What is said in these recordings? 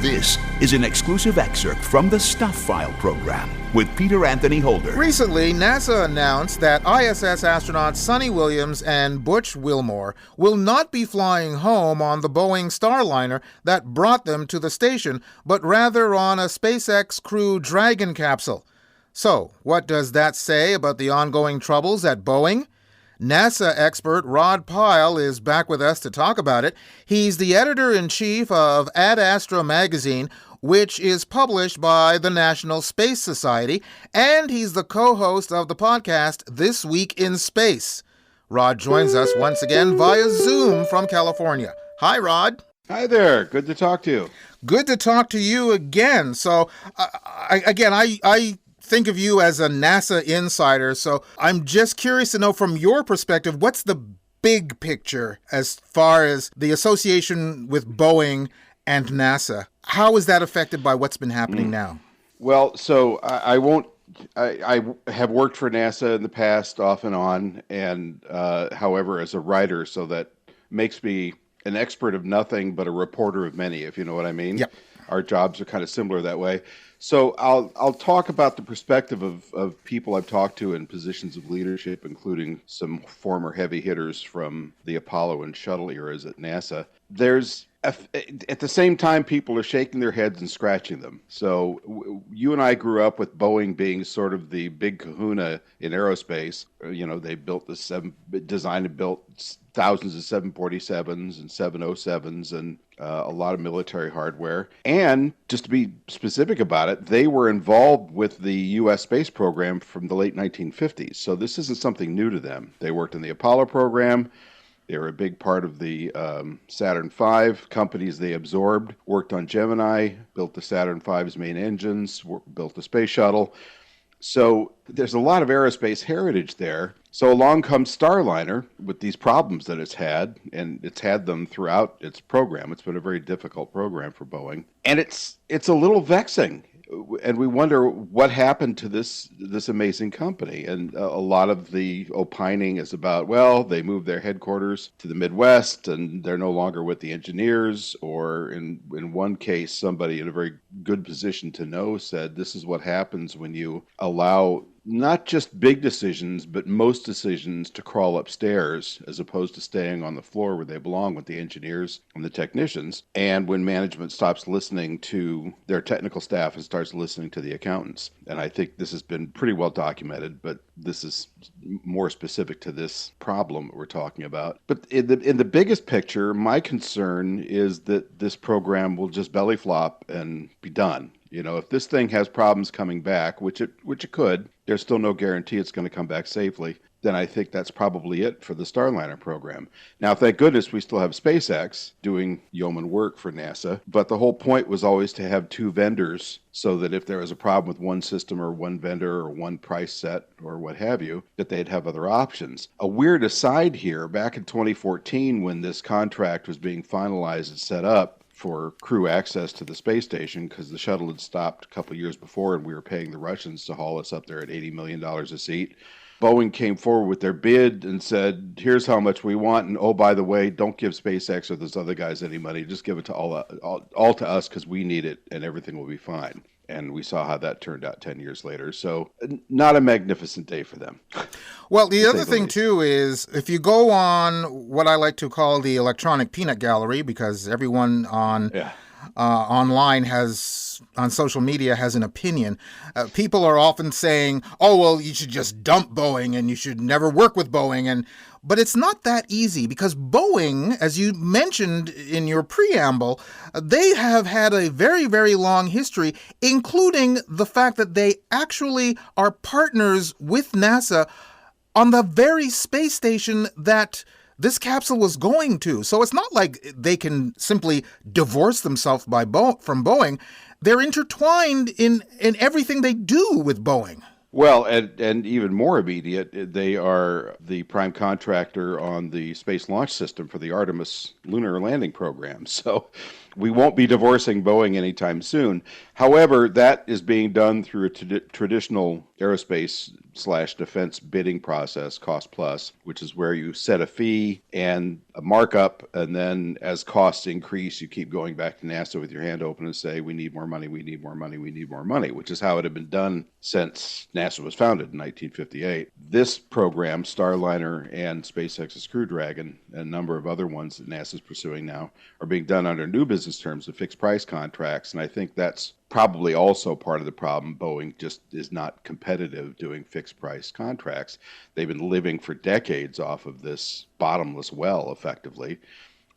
This is an exclusive excerpt from the Stuph File Program with Peter Anthony Holder. Recently, NASA announced that ISS astronauts Sonny Williams and Butch Wilmore will not be flying home on the Boeing Starliner that brought them to the station, but rather on a SpaceX Crew Dragon capsule. So, what does that say about the ongoing troubles at Boeing? NASA expert Rod Pyle is back with us to talk about it. He's the editor-in-chief of AstraMagazine, which is published by the National Space Society, and he's the co-host of the podcast This Week in Space. Rod joins us once again via Zoom from California. Hi, Rod. Hi there. Good to talk to you. Good to talk to you again. So, I think of you as a NASA insider, so I'm just curious to know from your perspective, what's the big picture as far as the association with Boeing and NASA? How is that affected by what's been happening now? Well, so I have worked for NASA in the past off and on, and however, as a writer, so that makes me an expert of nothing but a reporter of many, if you know what I mean. Yep. Our jobs are kind of similar that way. So I'll talk about the perspective of people I've talked to in positions of leadership, including some former heavy hitters from the Apollo and shuttle eras at NASA. At the same time, people are shaking their heads and scratching them. So you and I grew up with Boeing being sort of the big kahuna in aerospace. You know, they designed and built thousands of 747s and 707s and a lot of military hardware. And just to be specific about it, they were involved with the U.S. space program from the late 1950s. So this isn't something new to them. They worked in the Apollo program. They were a big part of the Saturn V companies they absorbed, worked on Gemini, built the Saturn V's main engines, built the space shuttle. So there's a lot of aerospace heritage there. So along comes Starliner with these problems that it's had, and it's had them throughout its program. It's been a very difficult program for Boeing. And it's a little vexing. And we wonder what happened to this amazing company. And a lot of the opining is about, well, they moved their headquarters to the Midwest and they're no longer with the engineers. Or in one case, somebody in a very good position to know said, this is what happens when you allow not just big decisions, but most decisions to crawl upstairs as opposed to staying on the floor where they belong with the engineers and the technicians. And when management stops listening to their technical staff and starts listening to the accountants. And I think this has been pretty well documented, but this is more specific to this problem we're talking about. But in the biggest picture, my concern is that this program will just belly flop and be done. You know, if this thing has problems coming back, which it could, there's still no guarantee it's going to come back safely, then I think that's probably it for the Starliner program. Now, thank goodness we still have SpaceX doing yeoman work for NASA, but the whole point was always to have two vendors so that if there was a problem with one system or one vendor or one price set or what have you, that they'd have other options. A weird aside here, back in 2014 when this contract was being finalized and set up, for crew access to the space station because the shuttle had stopped a couple years before and we were paying the Russians to haul us up there at $80 million a seat. Boeing came forward with their bid and said, here's how much we want. And oh, by the way, don't give SpaceX or those other guys any money. Just give it to all to us because we need it and everything will be fine. And we saw how that turned out 10 years later. So not a magnificent day for them. Well, the other thing, too, is if you go on what I like to call the electronic peanut gallery, because everyone online on social media has an opinion, people are often saying, oh, well, you should just dump Boeing and you should never work with Boeing. But it's not that easy because Boeing, as you mentioned in your preamble, they have had a very, very long history, including the fact that they actually are partners with NASA on the very space station that this capsule was going to. So it's not like they can simply divorce themselves from Boeing. They're intertwined in everything they do with Boeing. Well, and even more immediate, they are the prime contractor on the Space Launch System for the Artemis lunar landing program. So we won't be divorcing Boeing anytime soon. However, that is being done through a traditional aerospace/defense bidding process, cost plus, which is where you set a fee and a markup, and then as costs increase, you keep going back to NASA with your hand open and say, we need more money, we need more money, we need more money, which is how it had been done since NASA was founded in 1958. This program, Starliner and SpaceX's Crew Dragon, and a number of other ones that NASA's pursuing now, are being done under new business terms of fixed price contracts, and I think that's probably also part of the problem. Boeing just is not competitive doing fixed price contracts. They've been living for decades off of this bottomless well, effectively,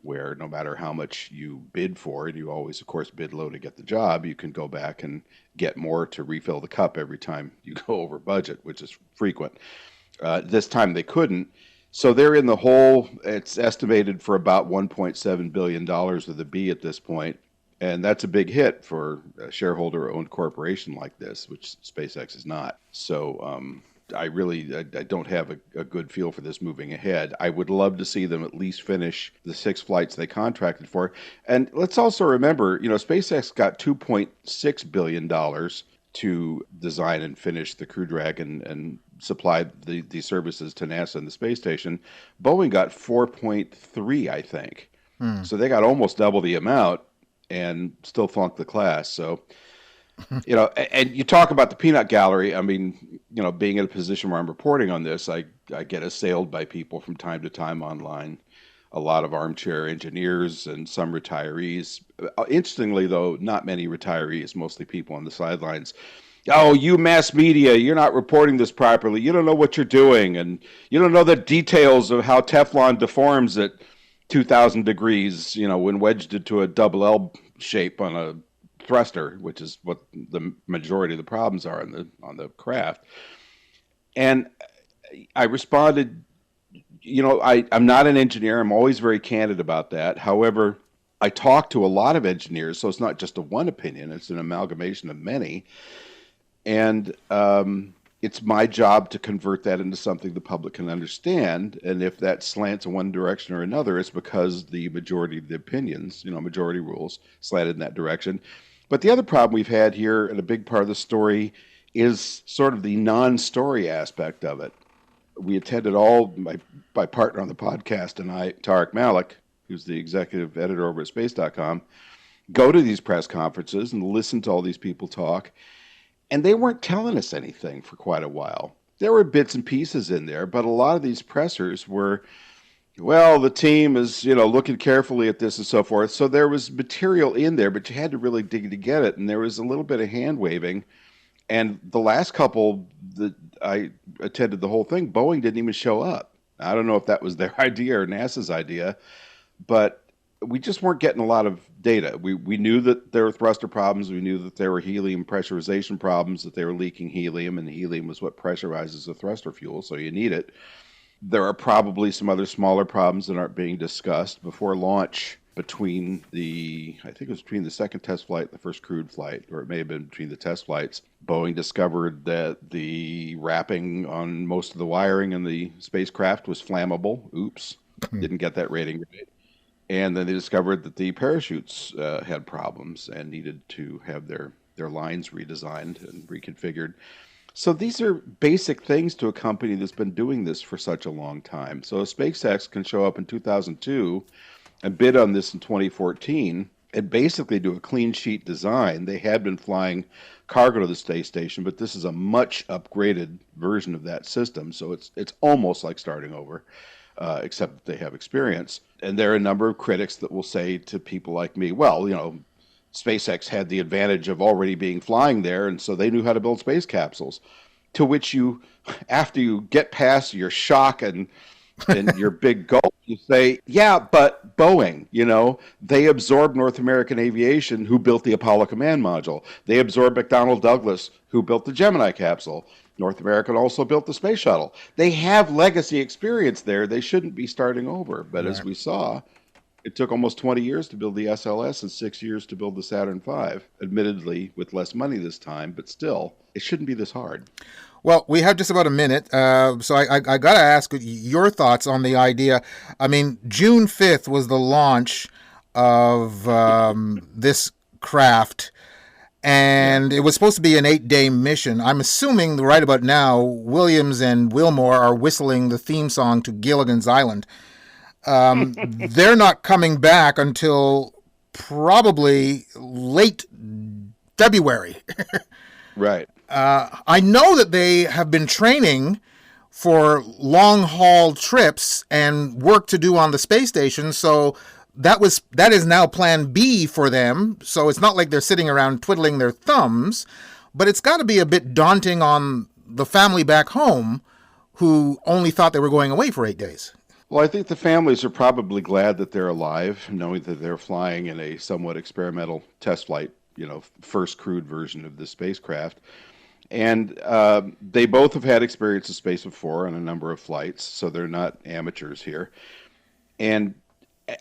where no matter how much you bid for it, you always, of course, bid low to get the job. You can go back and get more to refill the cup every time you go over budget, which is frequent. This time they couldn't. So they're in the hole. It's estimated for about $1.7 billion with a B at this point. And that's a big hit for a shareholder-owned corporation like this, which SpaceX is not. So I don't have a good feel for this moving ahead. I would love to see them at least finish the 6 flights they contracted for. And let's also remember, SpaceX got $2.6 billion to design and finish the Crew Dragon and supply the services to NASA and the space station. Boeing got 4.3, I think. So they got almost double the amount and still flunked the class. So, and you talk about the peanut gallery. I mean, being in a position where I'm reporting on this, I get assailed by people from time to time online, a lot of armchair engineers and some retirees. Interestingly, though, not many retirees, mostly people on the sidelines. Oh, you mass media, you're not reporting this properly. You don't know what you're doing, and you don't know the details of how Teflon deforms at 2,000 degrees, when wedged into a double L shape on a thruster, which is what the majority of the problems are on the craft. And I responded, I'm not an engineer. I'm always very candid about that. However, I talk to a lot of engineers, so it's not just a one opinion. It's an amalgamation of many. And it's my job to convert that into something the public can understand. And if that slants in one direction or another, it's because the majority of the opinions, majority rules, slanted in that direction. But the other problem we've had here, and a big part of the story, is sort of the non-story aspect of it. We attended my partner on the podcast and I, Tariq Malik, who's the executive editor over at space.com, go to these press conferences and listen to all these people talk. And they weren't telling us anything for quite a while. There were bits and pieces in there, but a lot of these pressers were, well, the team is, looking carefully at this and so forth. So there was material in there, but you had to really dig to get it. And there was a little bit of hand waving. And the last couple that I attended the whole thing, Boeing didn't even show up. I don't know if that was their idea or NASA's idea, but we just weren't getting a lot of data. We knew that there were thruster problems. We knew that there were helium pressurization problems, that they were leaking helium, and helium is what pressurizes the thruster fuel, so you need it. There are probably some other smaller problems that aren't being discussed. Before launch, I think it was between the second test flight and the first crewed flight, or it may have been between the test flights, Boeing discovered that the wrapping on most of the wiring in the spacecraft was flammable. Oops, didn't get that rating right. And then they discovered that the parachutes had problems and needed to have their lines redesigned and reconfigured. So these are basic things to a company that's been doing this for such a long time. So SpaceX can show up in 2002 and bid on this in 2014 and basically do a clean sheet design. They had been flying cargo to the space station, but this is a much upgraded version of that system. So it's almost like starting over. Except that they have experience. And there are a number of critics that will say to people like me, well, SpaceX had the advantage of already being flying there, and so they knew how to build space capsules. To which you, after you get past your shock and your big gulp, you say, yeah, but Boeing, they absorbed North American Aviation, who built the Apollo Command Module. They absorbed McDonnell Douglas, who built the Gemini capsule. North American also built the space shuttle. They have legacy experience there. They shouldn't be starting over. But as we saw, it took almost 20 years to build the SLS and 6 years to build the Saturn V, admittedly with less money this time, but still, it shouldn't be this hard. Well, we have just about a minute, so I got to ask your thoughts on the idea. I mean, June 5th was the launch of this craft. And it was supposed to be an 8-day mission. I'm assuming right about now, Williams and Wilmore are whistling the theme song to Gilligan's Island. They're not coming back until probably late February. Right. I know that they have been training for long-haul trips and work to do on the space station, so that is now plan B for them. So it's not like they're sitting around twiddling their thumbs, but it's got to be a bit daunting on the family back home who only thought they were going away for 8 days. Well, I think the families are probably glad that they're alive, knowing that they're flying in a somewhat experimental test flight, first crewed version of the spacecraft. And they both have had experience in space before on a number of flights, so they're not amateurs here. And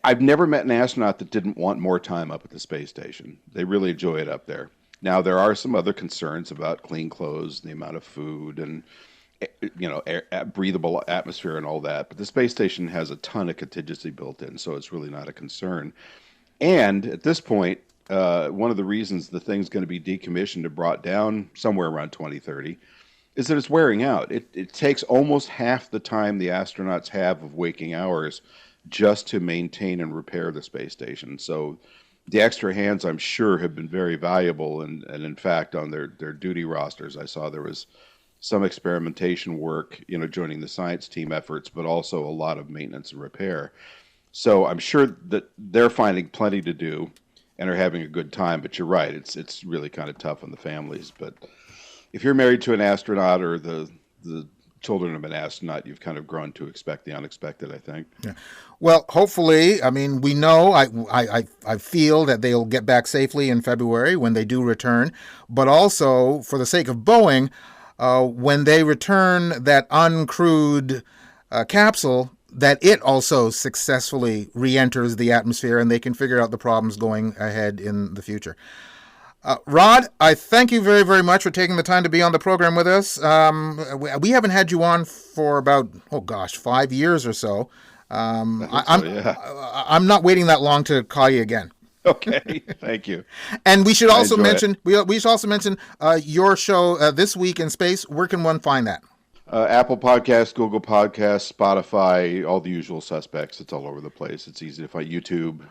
I've never met an astronaut that didn't want more time up at the space station. They really enjoy it up there. Now, there are some other concerns about clean clothes, the amount of food, and breathable atmosphere and all that. But the space station has a ton of contingency built in, so it's really not a concern. And at this point, one of the reasons the thing's going to be decommissioned and brought down somewhere around 2030 is that it's wearing out. It takes almost half the time the astronauts have of waking hours just to maintain and repair the space station. So the extra hands, I'm sure, have been very valuable. And in fact, on their duty rosters, I saw there was some experimentation work, joining the science team efforts, but also a lot of maintenance and repair. So I'm sure that they're finding plenty to do and are having a good time. But you're right, it's really kind of tough on the families. But if you're married to an astronaut or the children of an astronaut, you've kind of grown to expect the unexpected, I think. Yeah. Well, hopefully, we know, I feel that they'll get back safely in February when they do return. But also, for the sake of Boeing, when they return that uncrewed capsule, that it also successfully re-enters the atmosphere and they can figure out the problems going ahead in the future. Rod, I thank you very, very much for taking the time to be on the program with us. We haven't had you on for about, 5 years or so. I'm not waiting that long to call you again. Okay, thank you. And we should also mention your show, This Week in Space. Where can one find that? Apple Podcasts, Google Podcasts, Spotify, all the usual suspects. It's all over the place. It's easy to find. YouTube,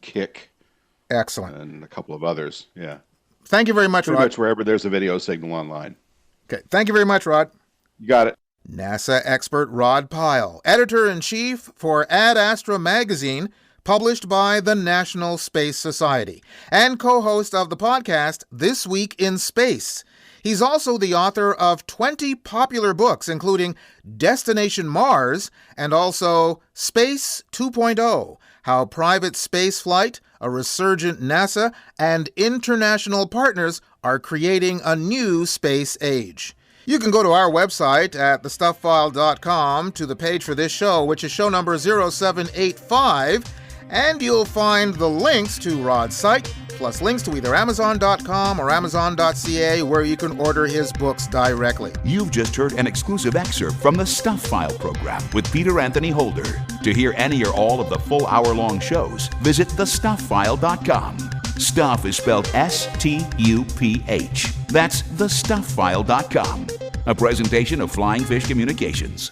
Kick. Excellent. And a couple of others, yeah. Thank you very much, Rod. Pretty much wherever there's a video signal online. Okay, thank you very much, Rod. You got it. NASA expert Rod Pyle, editor-in-chief for AstraMagazine, published by the National Space Society, and co-host of the podcast This Week in Space. He's also the author of 20 popular books, including Destination Mars and also Space 2.0, How Private Spaceflight, a Resurgent NASA, and international partners are creating a new space age. You can go to our website at thestufffile.com to the page for this show, which is show number 0785, and you'll find the links to Rod's site, plus links to either Amazon.com or Amazon.ca, where you can order his books directly. You've just heard an exclusive excerpt from the Stuph File Program with Peter Anthony Holder. To hear any or all of the full hour-long shows, visit thestufffile.com. Stuph is spelled S-T-U-P-H. That's thestufffile.com. A presentation of Flying Fish Communications.